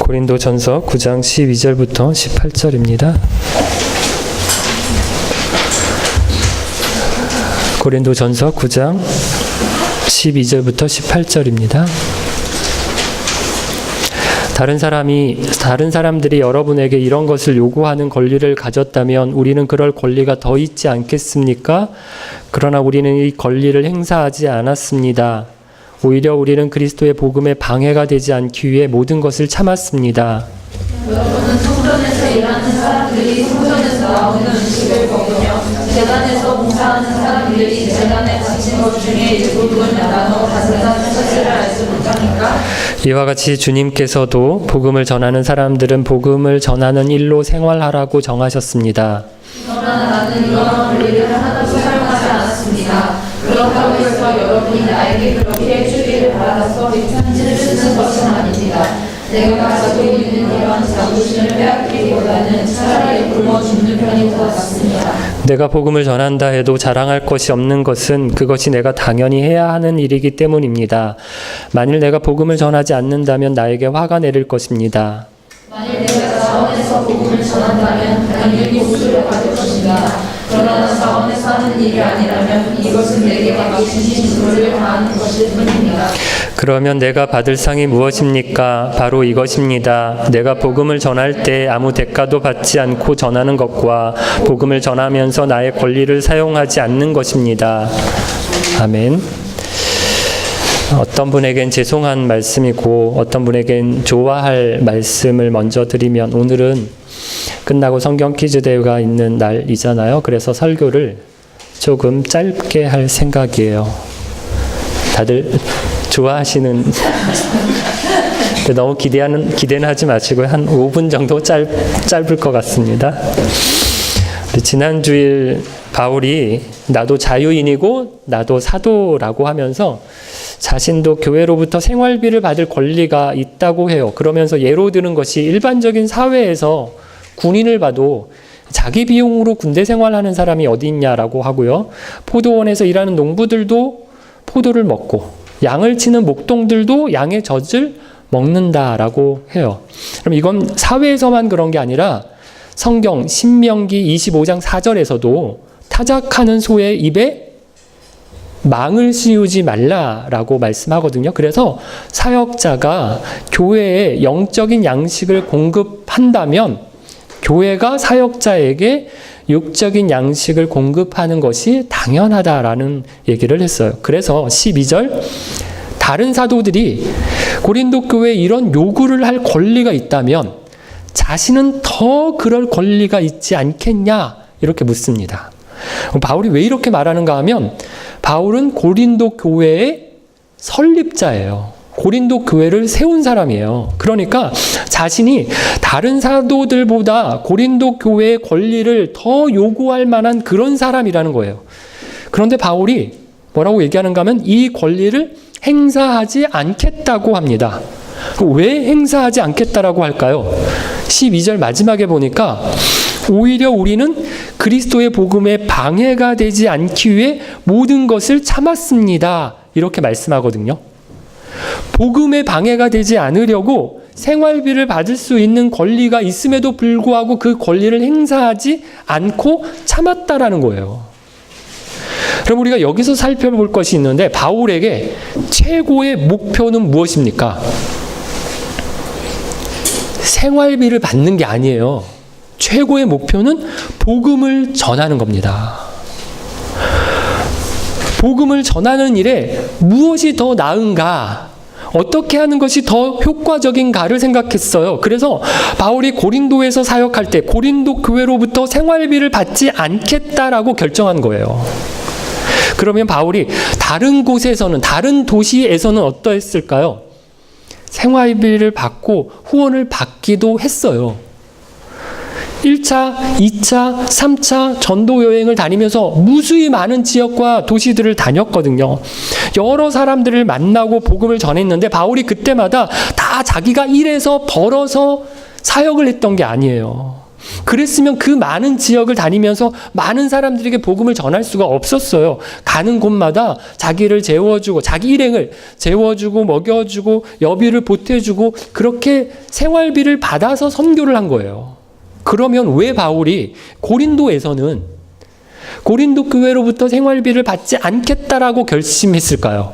고린도전서 9장 12절부터 18절입니다. 고린도전서 9장 12절부터 18절입니다. 다른 사람들이 여러분에게 이런 것을 요구하는 권리를 가졌다면 우리는 그럴 권리가 더 있지 않겠습니까? 그러나 우리는 이 권리를 행사하지 않았습니다. 오히려 우리는 그리스도의 복음에 방해가 되지 않기 위해 모든 것을 참았습니다. 여러분은 성전에서 일하는 사람들이 성전에서 나오는 음식을 먹으며 제단에서 봉사하는 사람들이 제단에 바친 것 중에 일부분 나눠 가져다는 사실을 알지 못합니까? 이와 같이 주님께서도 복음을 전하는 사람들은 복음을 전하는 일로 생활하라고 정하셨습니다. 그러나 나는 이러한 권리를 하나도 사용하지 않았습니다. 그렇다고 해서 여러분이 나에게 그렇게 해주기를 바라서 이 편지를 쓰는 것은 아닙니다. 내가 가지고 있는 이러한 자부심을 빼앗기보다는 차라리 굶어 죽는 편이 더 낫습니다. 내가 복음을 전한다 해도 자랑할 것이 없는 것은 그것이 내가 당연히 해야 하는 일이기 때문입니다. 만일 내가 복음을 전하지 않는다면 나에게 화가 내릴 것입니다. 만일 내가 자원에서 복음을 전한다면 당연히 호소를 받을 것입니다. 그러나 자원에서 하는 일이 아니라면 이것은 내게 맡기신 직무를 다하는 것일 뿐입니다. 그러면 내가 받을 상이 무엇입니까? 바로 이것입니다. 내가 복음을 전할 때 아무 대가도 받지 않고 전하는 것과 복음을 전하면서 나의 권리를 사용하지 않는 것입니다. 아멘. 어떤 분에겐 죄송한 말씀이고 어떤 분에겐 좋아할 말씀을 먼저 드리면 오늘은 끝나고 성경 퀴즈 대회가 있는 날이잖아요. 그래서 설교를 조금 짧게 할 생각이에요. 다들 좋아하시는 너무 기대는 하지 마시고 한 5분 정도 짧을 것 같습니다. 지난 주일 바울이 나도 자유인이고 나도 사도라고 하면서 자신도 교회로부터 생활비를 받을 권리가 있다고 해요. 그러면서 예로 드는 것이 일반적인 사회에서 군인을 봐도 자기 비용으로 군대 생활하는 사람이 어디 있냐라고 하고요. 포도원에서 일하는 농부들도 포도를 먹고 양을 치는 목동들도 양의 젖을 먹는다라고 해요. 그럼 이건 사회에서만 그런 게 아니라 성경 신명기 25장 4절에서도 타작하는 소의 입에 망을 씌우지 말라라고 말씀하거든요. 그래서 사역자가 교회에 영적인 양식을 공급한다면 교회가 사역자에게 육적인 양식을 공급하는 것이 당연하다라는 얘기를 했어요. 그래서 12절 다른 사도들이 고린도 교회에 이런 요구를 할 권리가 있다면 자신은 더 그럴 권리가 있지 않겠냐 이렇게 묻습니다. 바울이 왜 이렇게 말하는가 하면 바울은 고린도 교회의 설립자예요. 고린도 교회를 세운 사람이에요. 그러니까 자신이 다른 사도들보다 고린도 교회의 권리를 더 요구할 만한 그런 사람이라는 거예요. 그런데 바울이 뭐라고 얘기하는가 하면 이 권리를 행사하지 않겠다고 합니다. 왜 행사하지 않겠다라고 할까요? 12절 마지막에 보니까 오히려 우리는 그리스도의 복음에 방해가 되지 않기 위해 모든 것을 참았습니다. 이렇게 말씀하거든요. 복음에 방해가 되지 않으려고 생활비를 받을 수 있는 권리가 있음에도 불구하고 그 권리를 행사하지 않고 참았다라는 거예요. 그럼 우리가 여기서 살펴볼 것이 있는데 바울에게 최고의 목표는 무엇입니까? 생활비를 받는 게 아니에요. 최고의 목표는 복음을 전하는 겁니다. 복음을 전하는 일에 무엇이 더 나은가? 어떻게 하는 것이 더 효과적인가를 생각했어요. 그래서 바울이 고린도에서 사역할 때 고린도 교회로부터 생활비를 받지 않겠다라고 결정한 거예요. 그러면 바울이 다른 곳에서는, 다른 도시에서는 어떠했을까요? 생활비를 받고 후원을 받기도 했어요. 1차, 2차, 3차 전도 여행을 다니면서 무수히 많은 지역과 도시들을 다녔거든요. 여러 사람들을 만나고 복음을 전했는데 바울이 그때마다 다 자기가 일해서 벌어서 사역을 했던 게 아니에요. 그랬으면 그 많은 지역을 다니면서 많은 사람들에게 복음을 전할 수가 없었어요. 가는 곳마다 자기를 재워주고 자기 일행을 재워주고 먹여주고 여비를 보태주고 그렇게 생활비를 받아서 선교를 한 거예요. 그러면 왜 바울이 고린도에서는 고린도 교회로부터 생활비를 받지 않겠다라고 결심했을까요?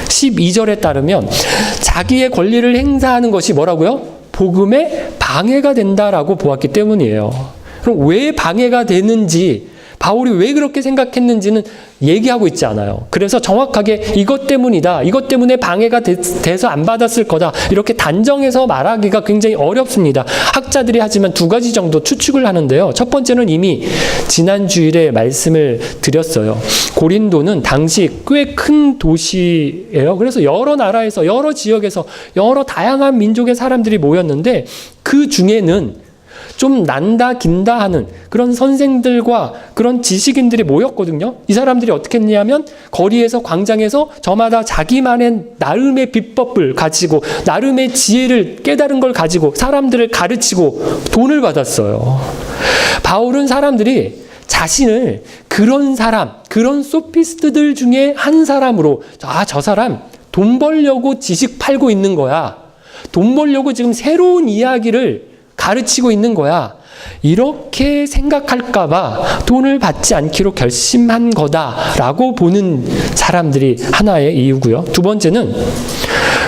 12절에 따르면 자기의 권리를 행사하는 것이 뭐라고요? 복음에 방해가 된다라고 보았기 때문이에요. 그럼 왜 방해가 되는지, 바울이 왜 그렇게 생각했는지는 얘기하고 있지 않아요. 그래서 정확하게 이것 때문이다, 이것 때문에 방해가 돼서 안 받았을 거다, 이렇게 단정해서 말하기가 굉장히 어렵습니다. 학자들이 하지만 두 가지 정도 추측을 하는데요. 첫 번째는 이미 지난 주일에 말씀을 드렸어요. 고린도는 당시 꽤 큰 도시예요. 그래서 여러 나라에서, 여러 지역에서 여러 다양한 민족의 사람들이 모였는데 그 중에는 좀 난다 긴다 하는 그런 선생들과 그런 지식인들이 모였거든요. 이 사람들이 어떻게 했냐면 거리에서, 광장에서 저마다 자기만의 나름의 비법을 가지고 나름의 지혜를, 깨달은 걸 가지고 사람들을 가르치고 돈을 받았어요. 바울은 사람들이 자신을 그런 사람, 그런 소피스트들 중에 한 사람으로, 저 사람 돈 벌려고 지식 팔고 있는 거야, 돈 벌려고 지금 새로운 이야기를 가르치고 있는 거야, 이렇게 생각할까봐 돈을 받지 않기로 결심한 거다라고 보는 사람들이 하나의 이유고요. 두 번째는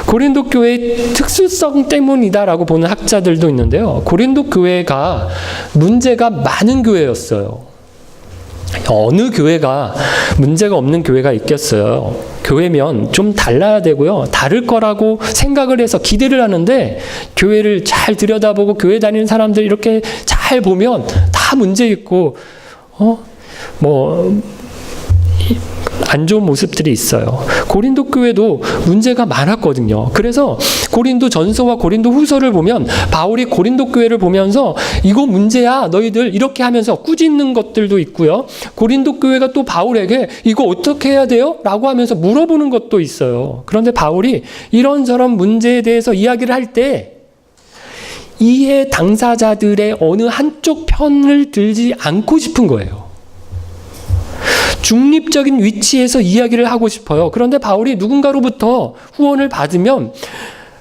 고린도 교회의 특수성 때문이다라고 보는 학자들도 있는데요. 고린도 교회가 문제가 많은 교회였어요. 어느 교회가 문제가 없는 교회가 있겠어요. 교회면 좀 달라야 되고요. 다를 거라고 생각을 해서 기대를 하는데, 교회를 잘 들여다보고 교회 다니는 사람들 이렇게 잘 보면 다 문제 있고 안 좋은 모습들이 있어요. 고린도 교회도 문제가 많았거든요. 그래서 고린도 전서와 고린도 후서를 보면 바울이 고린도 교회를 보면서 이거 문제야 너희들, 이렇게 하면서 꾸짖는 것들도 있고요. 고린도 교회가 또 바울에게 이거 어떻게 해야 돼요? 라고 하면서 물어보는 것도 있어요. 그런데 바울이 이런저런 문제에 대해서 이야기를 할 때 이해 당사자들의 어느 한쪽 편을 들지 않고 싶은 거예요. 중립적인 위치에서 이야기를 하고 싶어요. 그런데 바울이 누군가로부터 후원을 받으면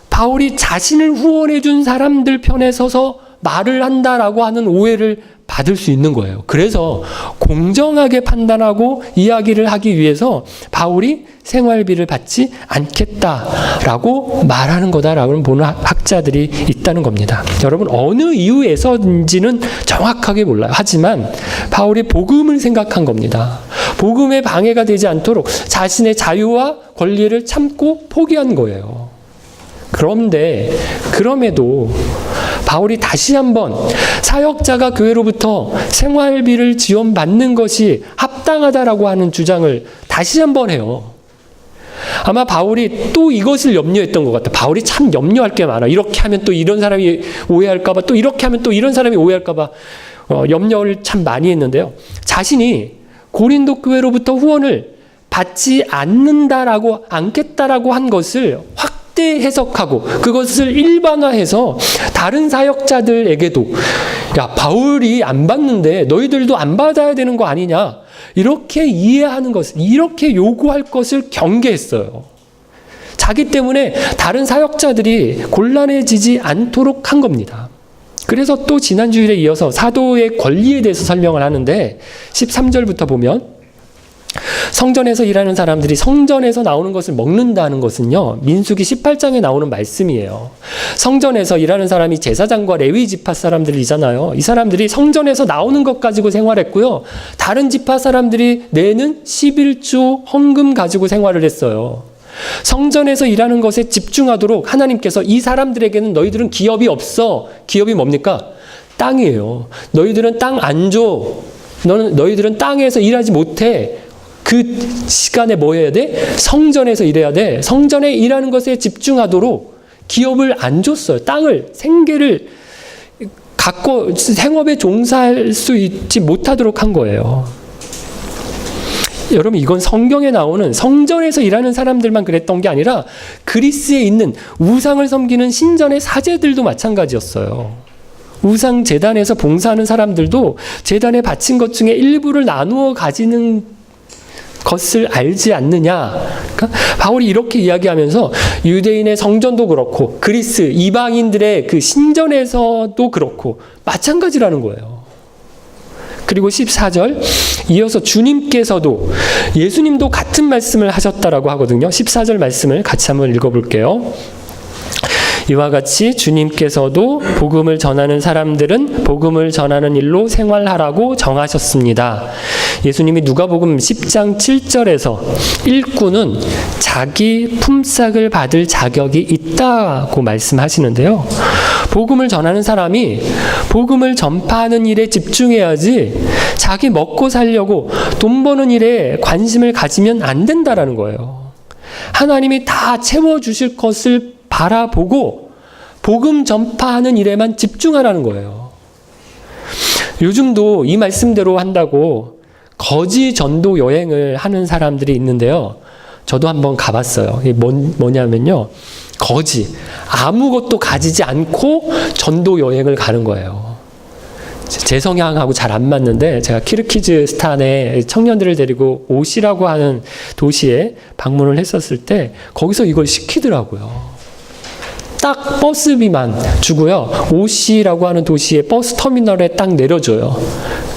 바울이 자신을 후원해 준 사람들 편에 서서 말을 한다라고 하는 오해를 받을 수 있는 거예요. 그래서 공정하게 판단하고 이야기를 하기 위해서 바울이 생활비를 받지 않겠다라고 말하는 거다라고 보는 학자들이 있다는 겁니다. 여러분, 어느 이유에서인지는 정확하게 몰라요. 하지만 바울이 복음을 생각한 겁니다. 복음에 방해가 되지 않도록 자신의 자유와 권리를 참고 포기한 거예요. 그런데 그럼에도 바울이 다시 한번 사역자가 교회로부터 생활비를 지원받는 것이 합당하다라고 하는 주장을 다시 한번 해요. 아마 바울이 또 이것을 염려했던 것 같아요. 바울이 참 염려할 게 많아. 이렇게 하면 또 이런 사람이 오해할까 봐, 또 이렇게 하면 또 이런 사람이 오해할까 봐 염려를 참 많이 했는데요. 자신이 고린도 교회로부터 후원을 받지 않겠다라고 한 것을 해석하고 그것을 일반화해서 다른 사역자들에게도, 야, 바울이 안 받는데 너희들도 안 받아야 되는 거 아니냐, 이렇게 이해하는 것을, 이렇게 요구할 것을 경계했어요. 자기 때문에 다른 사역자들이 곤란해지지 않도록 한 겁니다. 그래서 또 지난 주일에 이어서 사도의 권리에 대해서 설명을 하는데 13절부터 보면, 성전에서 일하는 사람들이 성전에서 나오는 것을 먹는다는 것은요, 민수기 18장에 나오는 말씀이에요. 성전에서 일하는 사람이 제사장과 레위 지파 사람들이잖아요. 이 사람들이 성전에서 나오는 것 가지고 생활했고요, 다른 지파 사람들이 내는 11조 헌금 가지고 생활을 했어요. 성전에서 일하는 것에 집중하도록 하나님께서 이 사람들에게는 너희들은 기업이 없어. 기업이 뭡니까? 땅이에요. 너희들은 땅 안 줘. 너희들은 땅에서 일하지 못해. 그 시간에 뭐 해야 돼? 성전에서 일해야 돼. 성전에 일하는 것에 집중하도록 기업을 안 줬어요. 땅을, 생계를 갖고 생업에 종사할 수 있지 못하도록 한 거예요. 여러분, 이건 성경에 나오는 성전에서 일하는 사람들만 그랬던 게 아니라 그리스에 있는 우상을 섬기는 신전의 사제들도 마찬가지였어요. 우상 제단에서 봉사하는 사람들도 제단에 바친 것 중에 일부를 나누어 가지는 것을 알지 않느냐. 그러니까 바울이 이렇게 이야기하면서 유대인의 성전도 그렇고 그리스 이방인들의 그 신전에서도 그렇고 마찬가지라는 거예요. 그리고 14절 이어서 주님께서도 예수님도 같은 말씀을 하셨다라고 하거든요. 14절 말씀을 같이 한번 읽어볼게요. 이와 같이 주님께서도 복음을 전하는 사람들은 복음을 전하는 일로 생활하라고 정하셨습니다. 예수님이 누가복음 10장 7절에서 일꾼은 자기 품삯을 받을 자격이 있다고 말씀하시는데요. 복음을 전하는 사람이 복음을 전파하는 일에 집중해야지 자기 먹고 살려고 돈 버는 일에 관심을 가지면 안 된다라는 거예요. 하나님이 다 채워주실 것을 바라보고 복음 전파하는 일에만 집중하라는 거예요. 요즘도 이 말씀대로 한다고 거지 전도 여행을 하는 사람들이 있는데요. 저도 한번 가봤어요. 이게 뭐냐면요. 거지. 아무것도 가지지 않고 전도 여행을 가는 거예요. 제 성향하고 잘 안 맞는데 제가 키르기즈스탄에 청년들을 데리고 오시라고 하는 도시에 방문을 했었을 때 거기서 이걸 시키더라고요. 딱 버스비만 주고요. 오시라고 하는 도시의 버스 터미널에 딱 내려줘요.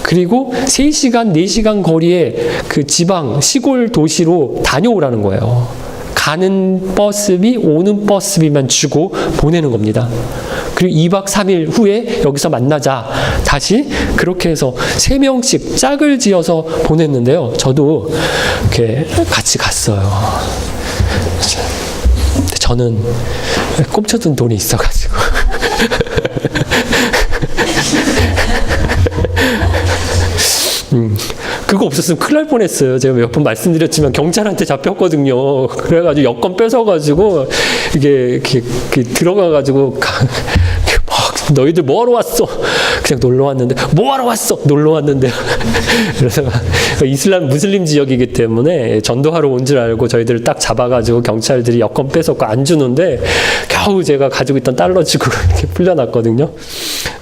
그리고 3시간, 4시간 거리에 그 지방, 시골 도시로 다녀오라는 거예요. 가는 버스비, 오는 버스비만 주고 보내는 겁니다. 그리고 2박 3일 후에 여기서 만나자. 다시 그렇게 해서 3명씩 짝을 지어서 보냈는데요. 저도 이렇게 같이 갔어요. 저는 꼽쳐둔 돈이 있어가지고 그거 없었으면 큰일 날 뻔했어요. 제가 몇 번 말씀드렸지만 경찰한테 잡혔거든요. 그래가지고 여권 뺏어가지고 이게 들어가가지고 너희들 뭐하러 왔어? 그냥 놀러 왔는데 뭐하러 왔어? 놀러 왔는데 그래서 이슬람 무슬림 지역이기 때문에 전도하러 온 줄 알고 저희들을 딱 잡아가지고 경찰들이 여권 뺏었고 안 주는데 겨우 제가 가지고 있던 달러 주고 이렇게 풀려났거든요.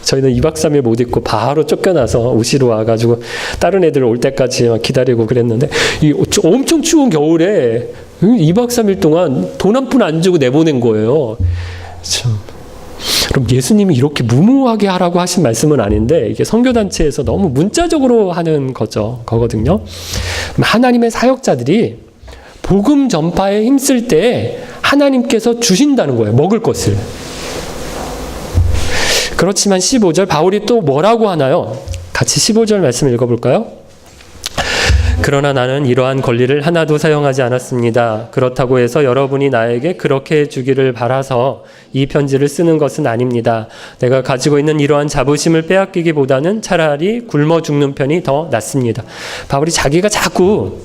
저희는 2박 3일 못 있고 바로 쫓겨나서 오시로 와가지고 다른 애들 올 때까지 기다리고 그랬는데 이 엄청 추운 겨울에 2박 3일 동안 돈 한 푼 안 주고 내보낸 거예요. 참. 그럼 예수님이 이렇게 무모하게 하라고 하신 말씀은 아닌데 이게 선교단체에서 너무 문자적으로 하는 거거든요. 하나님의 사역자들이 복음 전파에 힘쓸 때 하나님께서 주신다는 거예요. 먹을 것을. 그렇지만 15절 바울이 또 뭐라고 하나요? 같이 15절 말씀 읽어볼까요? 그러나 나는 이러한 권리를 하나도 사용하지 않았습니다. 그렇다고 해서 여러분이 나에게 그렇게 해주기를 바라서 이 편지를 쓰는 것은 아닙니다. 내가 가지고 있는 이러한 자부심을 빼앗기기보다는 차라리 굶어 죽는 편이 더 낫습니다. 바울이 자기가 자꾸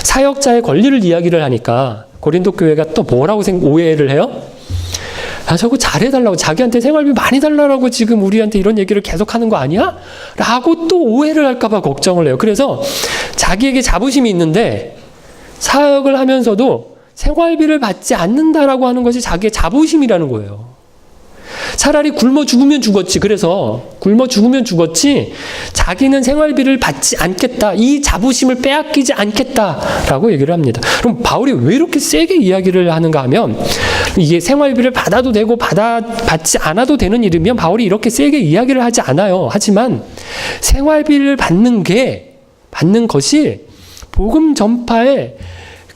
사역자의 권리를 이야기를 하니까 고린도 교회가 또 뭐라고 오해를 해요? 아, 저거 잘해달라고, 자기한테 생활비 많이 달라고 지금 우리한테 이런 얘기를 계속하는 거 아니야? 라고 또 오해를 할까봐 걱정을 해요. 그래서 자기에게 자부심이 있는데 사역을 하면서도 생활비를 받지 않는다라고 하는 것이 자기의 자부심이라는 거예요. 차라리 굶어 죽으면 죽었지. 그래서 굶어 죽으면 죽었지 자기는 생활비를 받지 않겠다. 이 자부심을 빼앗기지 않겠다라고 얘기를 합니다. 그럼 바울이 왜 이렇게 세게 이야기를 하는가 하면 이게 생활비를 받아도 되고 받지 않아도 되는 일이면 바울이 이렇게 세게 이야기를 하지 않아요. 하지만 생활비를 받는 것이 복음 전파에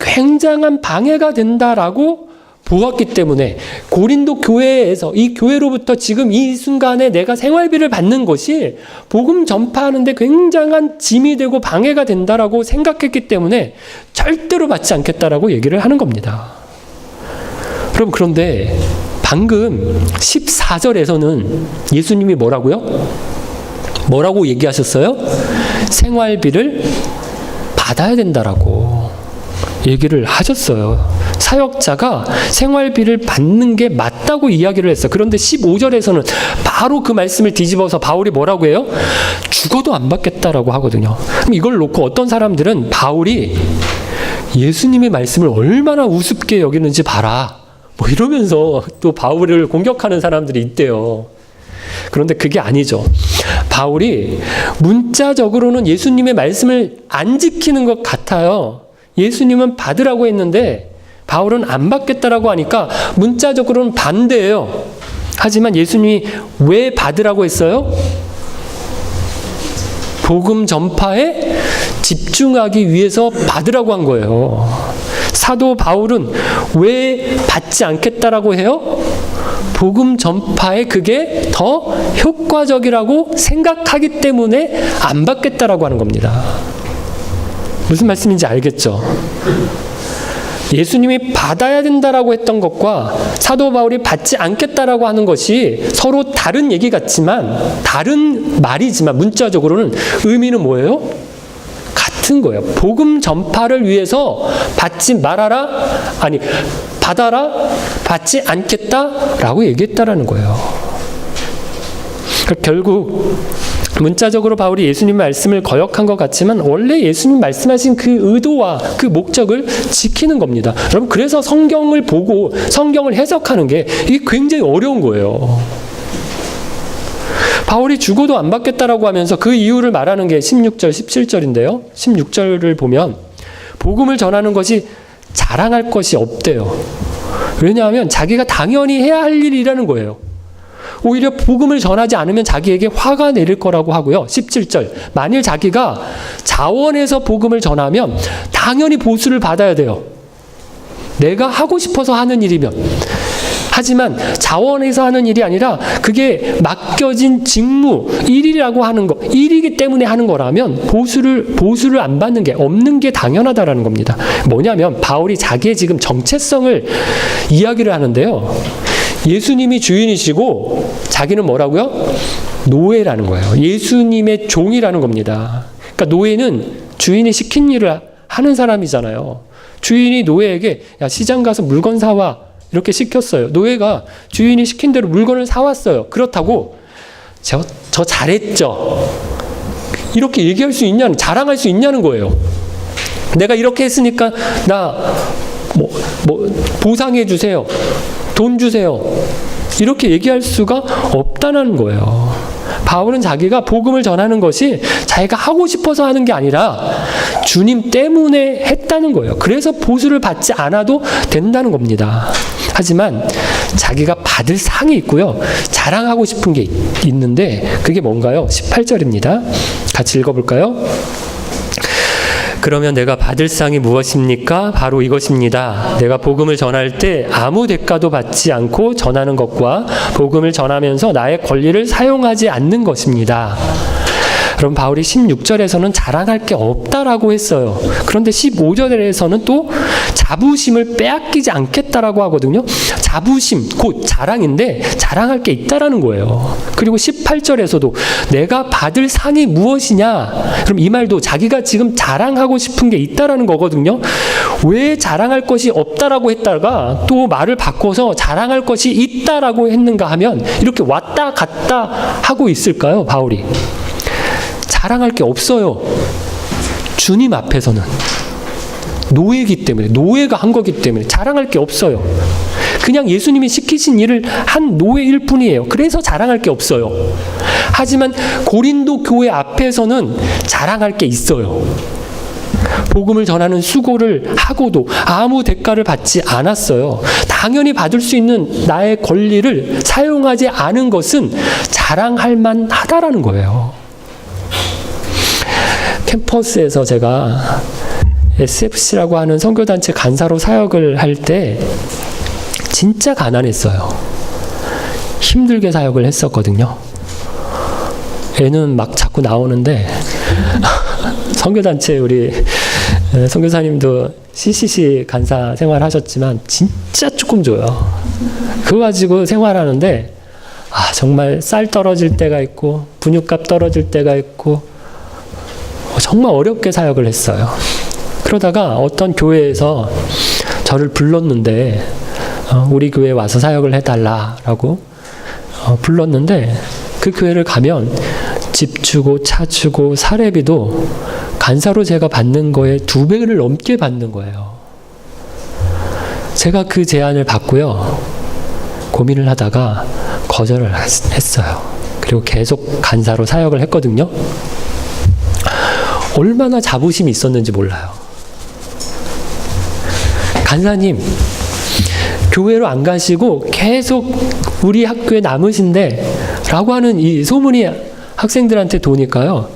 굉장한 방해가 된다라고 보았기 때문에 고린도 교회에서 이 교회로부터 지금 이 순간에 내가 생활비를 받는 것이 복음 전파하는 데 굉장한 짐이 되고 방해가 된다라고 생각했기 때문에 절대로 받지 않겠다라고 얘기를 하는 겁니다. 여러분, 그런데 방금 14절에서는 예수님이 뭐라고 얘기하셨어요? 생활비를 받아야 된다라고 얘기를 하셨어요. 사역자가 생활비를 받는 게 맞다고 이야기를 했어요. 그런데 15절에서는 바로 그 말씀을 뒤집어서 바울이 뭐라고 해요? 죽어도 안 받겠다라고 하거든요. 그럼 이걸 놓고 어떤 사람들은 바울이 예수님의 말씀을 얼마나 우습게 여기는지 봐라. 뭐 이러면서 또 바울을 공격하는 사람들이 있대요. 그런데 그게 아니죠. 바울이 문자적으로는 예수님의 말씀을 안 지키는 것 같아요. 예수님은 받으라고 했는데 바울은 안 받겠다라고 하니까 문자적으로는 반대예요. 하지만 예수님이 왜 받으라고 했어요? 복음 전파에 집중하기 위해서 받으라고 한 거예요. 사도 바울은 왜 받지 않겠다라고 해요? 복음 전파에 그게 더 효과적이라고 생각하기 때문에 안 받겠다라고 하는 겁니다. 무슨 말씀인지 알겠죠? 예수님이 받아야 된다라고 했던 것과 사도 바울이 받지 않겠다라고 하는 것이 서로 다른 얘기 같지만, 다른 말이지만 문자적으로는 의미는 뭐예요? 같은 거예요. 복음 전파를 위해서 받지 말아라, 아니 받아라, 받지 않겠다라고 얘기했다라는 거예요. 그러니까 결국 문자적으로 바울이 예수님 말씀을 거역한 것 같지만 원래 예수님 말씀하신 그 의도와 그 목적을 지키는 겁니다. 여러분, 그래서 성경을 보고 성경을 해석하는 게 이게 굉장히 어려운 거예요. 바울이 죽어도 안 받겠다라고 하면서 그 이유를 말하는 게 16절, 17절인데요. 16절을 보면 복음을 전하는 것이 자랑할 것이 없대요. 왜냐하면 자기가 당연히 해야 할 일이라는 거예요. 오히려 복음을 전하지 않으면 자기에게 화가 내릴 거라고 하고요. 17절, 만일 자기가 자원해서 복음을 전하면 당연히 보수를 받아야 돼요. 내가 하고 싶어서 하는 일이면. 하지만 자원해서 하는 일이 아니라 그게 맡겨진 직무, 일이라고 하는 거, 일이기 때문에 하는 거라면 보수를 안 받는 게, 없는 게 당연하다라는 겁니다. 뭐냐면 바울이 자기의 지금 정체성을 이야기를 하는데요. 예수님이 주인이시고 자기는 뭐라고요? 노예라는 거예요. 예수님의 종이라는 겁니다. 그러니까 노예는 주인이 시킨 일을 하는 사람이잖아요. 주인이 노예에게 야, 시장 가서 물건 사와 이렇게 시켰어요. 노예가 주인이 시킨 대로 물건을 사왔어요. 그렇다고 저 잘했죠, 이렇게 얘기할 수 있냐는, 자랑할 수 있냐는 거예요. 내가 이렇게 했으니까 나 보상해 주세요, 돈 주세요, 이렇게 얘기할 수가 없다는 거예요. 바울은 자기가 복음을 전하는 것이 자기가 하고 싶어서 하는 게 아니라 주님 때문에 했다는 거예요. 그래서 보수를 받지 않아도 된다는 겁니다. 하지만 자기가 받을 상이 있고요, 자랑하고 싶은 게 있는데 그게 뭔가요? 18절입니다. 같이 읽어볼까요? 그러면 내가 받을 상이 무엇입니까? 바로 이것입니다. 내가 복음을 전할 때 아무 대가도 받지 않고 전하는 것과 복음을 전하면서 나의 권리를 사용하지 않는 것입니다. 그럼 바울이 16절에서는 자랑할 게 없다라고 했어요. 그런데 15절에서는 또 자부심을 빼앗기지 않겠다라고 하거든요. 자부심, 곧 자랑인데 자랑할 게 있다라는 거예요. 그리고 18절에서도 내가 받을 상이 무엇이냐? 그럼 이 말도 자기가 지금 자랑하고 싶은 게 있다라는 거거든요. 왜 자랑할 것이 없다라고 했다가 또 말을 바꿔서 자랑할 것이 있다라고 했는가 하면 이렇게 왔다 갔다 하고 있을까요, 바울이? 자랑할 게 없어요. 주님 앞에서는. 노예이기 때문에, 노예가 한 거기 때문에 자랑할 게 없어요. 그냥 예수님이 시키신 일을 한 노예일 뿐이에요. 그래서 자랑할 게 없어요. 하지만 고린도 교회 앞에서는 자랑할 게 있어요. 복음을 전하는 수고를 하고도 아무 대가를 받지 않았어요. 당연히 받을 수 있는 나의 권리를 사용하지 않은 것은 자랑할 만하다라는 거예요. 캠퍼스에서 제가 SFC라고 하는 선교단체 간사로 사역을 할 때 진짜 가난했어요. 힘들게 사역을 했었거든요. 애는 막 자꾸 나오는데 선교단체 우리 선교사님도 CCC 간사 생활하셨지만 진짜 조금 줘요. 그거 가지고 생활하는데 정말 쌀 떨어질 때가 있고 분유값 떨어질 때가 있고 정말 어렵게 사역을 했어요. 그러다가 어떤 교회에서 저를 불렀는데 우리 교회에 와서 사역을 해달라라고 불렀는데 그 교회를 가면 집 주고 차 주고 사례비도 간사로 제가 받는 거에 2배를 넘게 받는 거예요. 제가 그 제안을 받고요, 고민을 하다가 거절을 했어요. 그리고 계속 간사로 사역을 했거든요. 얼마나 자부심이 있었는지 몰라요. 간사님, 교회로 안 가시고 계속 우리 학교에 남으신데 라고 하는 이 소문이 학생들한테 도니까요.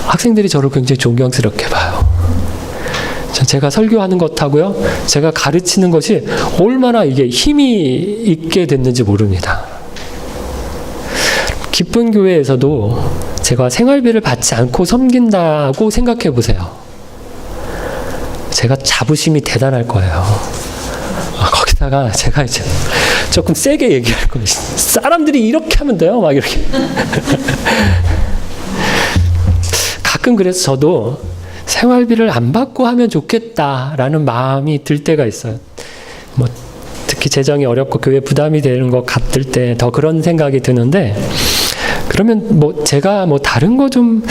학생들이 저를 굉장히 존경스럽게 봐요. 제가 설교하는 것하고요, 제가 가르치는 것이 얼마나 이게 힘이 있게 됐는지 모릅니다. 기쁜 교회에서도 제가 생활비를 받지 않고 섬긴다고 생각해 보세요. 제가 자부심이 대단할 거예요. 거기다가 제가 이제 조금 세게 얘기할 거예요. 사람들이 이렇게 하면 돼요? 막 이렇게. 가끔 그래서 저도 생활비를 안 받고 하면 좋겠다라는 마음이 들 때가 있어요. 뭐 특히 재정이 어렵고 교회 부담이 되는 것 같을 때 더 그런 생각이 드는데, 그러면 뭐 제가 뭐 다른 거 좀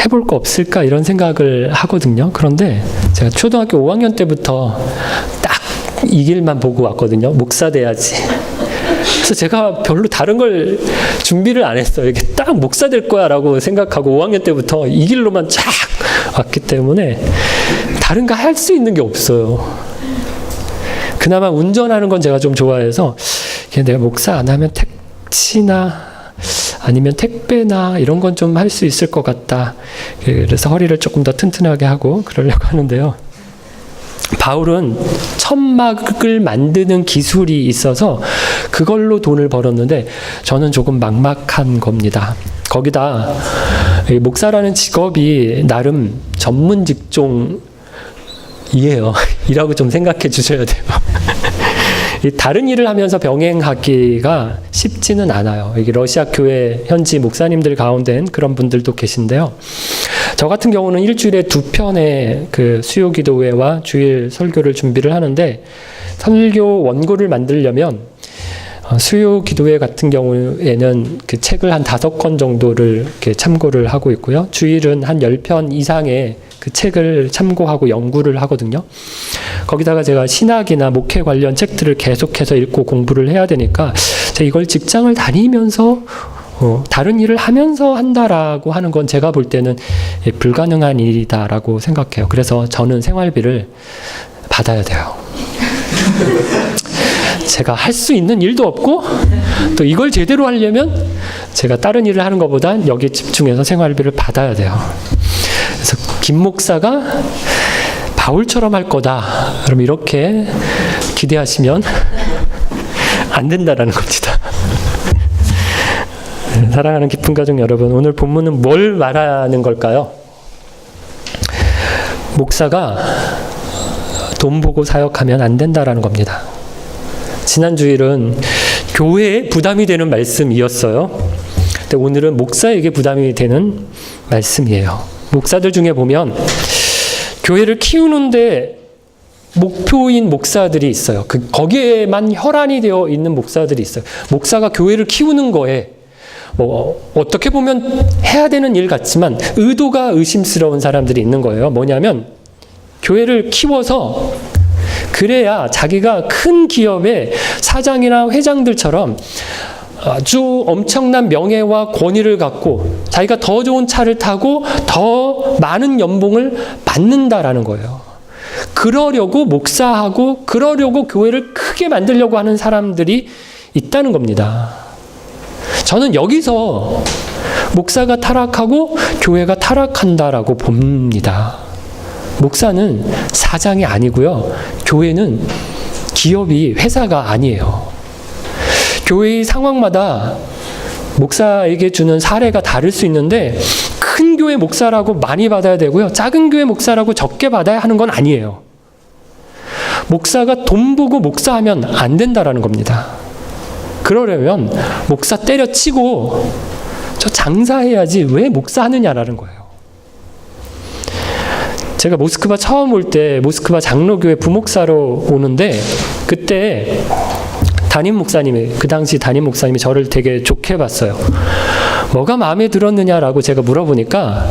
해볼 거 없을까 이런 생각을 하거든요. 그런데 제가 초등학교 5학년 때부터 딱 이 길만 보고 왔거든요. 목사 돼야지. 그래서 제가 별로 다른 걸 준비를 안 했어요. 이게 딱 목사 될 거야 라고 생각하고 5학년 때부터 이 길로만 쫙 왔기 때문에 다른 거 할 수 있는 게 없어요. 그나마 운전하는 건 제가 좀 좋아해서 내가 목사 안 하면 택시나 아니면 택배나 이런 건 좀 할 수 있을 것 같다. 그래서 허리를 조금 더 튼튼하게 하고 그러려고 하는데요. 바울은 천막을 만드는 기술이 있어서 그걸로 돈을 벌었는데 저는 조금 막막한 겁니다. 거기다 목사라는 직업이 나름 전문 직종이에요. 이라고 좀 생각해 주셔야 돼요. 다른 일을 하면서 병행하기가 쉽지는 않아요. 여기 러시아 교회 현지 목사님들 가운데는 그런 분들도 계신데요. 저 같은 경우는 일주일에 2편의 그 수요 기도회와 주일 설교를 준비를 하는데, 설교 원고를 만들려면 수요 기도회 같은 경우에는 그 책을 한 5권 정도를 이렇게 참고를 하고 있고요. 주일은 한 10편 이상의 그 책을 참고하고 연구를 하거든요. 거기다가 제가 신학이나 목회 관련 책들을 계속해서 읽고 공부를 해야 되니까 제가 이걸 직장을 다니면서 다른 일을 하면서 한다라고 하는 건 제가 볼 때는 불가능한 일이다라고 생각해요. 그래서 저는 생활비를 받아야 돼요. 제가 할 수 있는 일도 없고 또 이걸 제대로 하려면 제가 다른 일을 하는 것보단 여기에 집중해서 생활비를 받아야 돼요. 그래서 김 목사가 바울처럼 할 거다. 그럼 이렇게 기대하시면 안 된다라는 겁니다. 사랑하는 기쁜 가족 여러분, 오늘 본문은 뭘 말하는 걸까요? 목사가 돈 보고 사역하면 안 된다라는 겁니다. 지난 주일은 교회에 부담이 되는 말씀이었어요. 근데 오늘은 목사에게 부담이 되는 말씀이에요. 목사들 중에 보면 교회를 키우는데 목표인 목사들이 있어요. 거기에만 혈안이 되어 있는 목사들이 있어요. 목사가 교회를 키우는 거에 어떻게 보면 해야 되는 일 같지만 의도가 의심스러운 사람들이 있는 거예요. 뭐냐면 교회를 키워서 그래야 자기가 큰 기업의 사장이나 회장들처럼 아주 엄청난 명예와 권위를 갖고 자기가 더 좋은 차를 타고 더 많은 연봉을 받는다라는 거예요. 그러려고 목사하고 그러려고 교회를 크게 만들려고 하는 사람들이 있다는 겁니다. 저는 여기서 목사가 타락하고 교회가 타락한다라고 봅니다. 목사는 사장이 아니고요. 교회는 기업이 회사가 아니에요. 교회의 상황마다 목사에게 주는 사례가 다를 수 있는데 큰 교회 목사라고 많이 받아야 되고요. 작은 교회 목사라고 적게 받아야 하는 건 아니에요. 목사가 돈 보고 목사하면 안 된다라는 겁니다. 그러려면 목사 때려치고 저 장사해야지 왜 목사하느냐라는 거예요. 제가 모스크바 처음 올 때 모스크바 장로교회 부목사로 오는데 그때 그 당시 담임 목사님이 저를 되게 좋게 봤어요. 뭐가 마음에 들었느냐라고 제가 물어보니까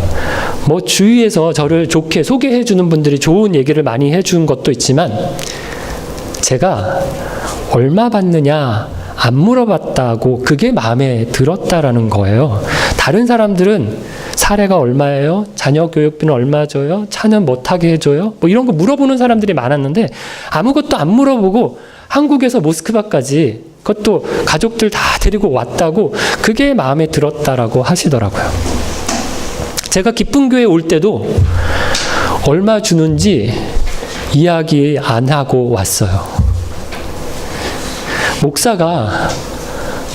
뭐 주위에서 저를 좋게 소개해 주는 분들이 좋은 얘기를 많이 해준 것도 있지만 제가 얼마 받느냐 안 물어봤다고 그게 마음에 들었다라는 거예요. 다른 사람들은 사례가 얼마예요? 자녀 교육비는 얼마 줘요? 차는 뭐 타게 해줘요? 뭐 이런 거 물어보는 사람들이 많았는데 아무것도 안 물어보고 한국에서 모스크바까지 그것도 가족들 다 데리고 왔다고 그게 마음에 들었다라고 하시더라고요. 제가 기쁜 교회 올 때도 얼마 주는지 이야기 안 하고 왔어요. 목사가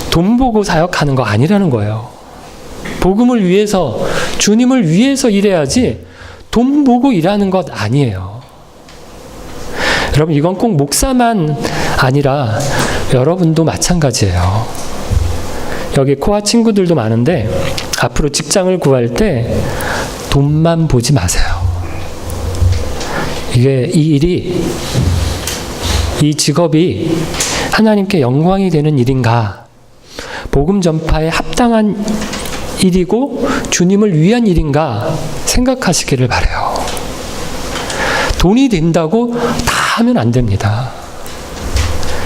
돈 보고 사역하는 거 아니라는 거예요. 복음을 위해서, 주님을 위해서 일해야지 돈 보고 일하는 것 아니에요. 여러분, 이건 꼭 목사만 아니라 여러분도 마찬가지예요. 여기 코아 친구들도 많은데 앞으로 직장을 구할 때 돈만 보지 마세요. 이게 이 일이, 이 직업이 하나님께 영광이 되는 일인가, 복음 전파에 합당한 일이고 주님을 위한 일인가 생각하시기를 바라요. 돈이 된다고 다 하면 안 됩니다.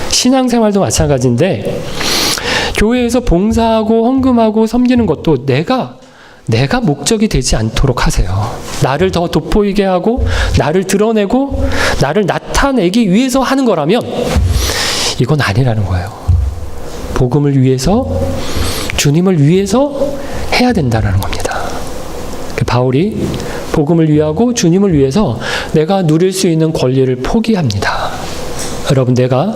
신앙생활도 마찬가지인데 교회에서 봉사하고 헌금하고 섬기는 것도 내가 목적이 되지 않도록 하세요. 나를 더 돋보이게 하고 나를 드러내고 나를 나타내기 위해서 하는 거라면 이건 아니라는 거예요. 복음을 위해서, 주님을 위해서 해야 된다는 겁니다. 바울이 복음을 위하고 주님을 위해서 내가 누릴 수 있는 권리를 포기합니다. 여러분, 내가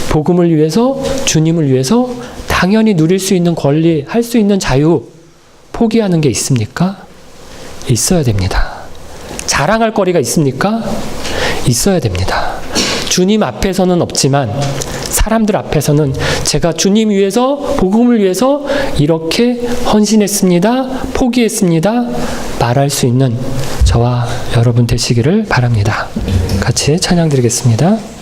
복음을 위해서, 주님을 위해서 당연히 누릴 수 있는 권리, 할 수 있는 자유 포기하는 게 있습니까? 있어야 됩니다. 자랑할 거리가 있습니까? 있어야 됩니다. 주님 앞에서는 없지만 사람들 앞에서는 제가 주님 위해서, 복음을 위해서 이렇게 헌신했습니다, 포기했습니다 말할 수 있는 저와 여러분 되시기를 바랍니다. 같이 찬양 드리겠습니다.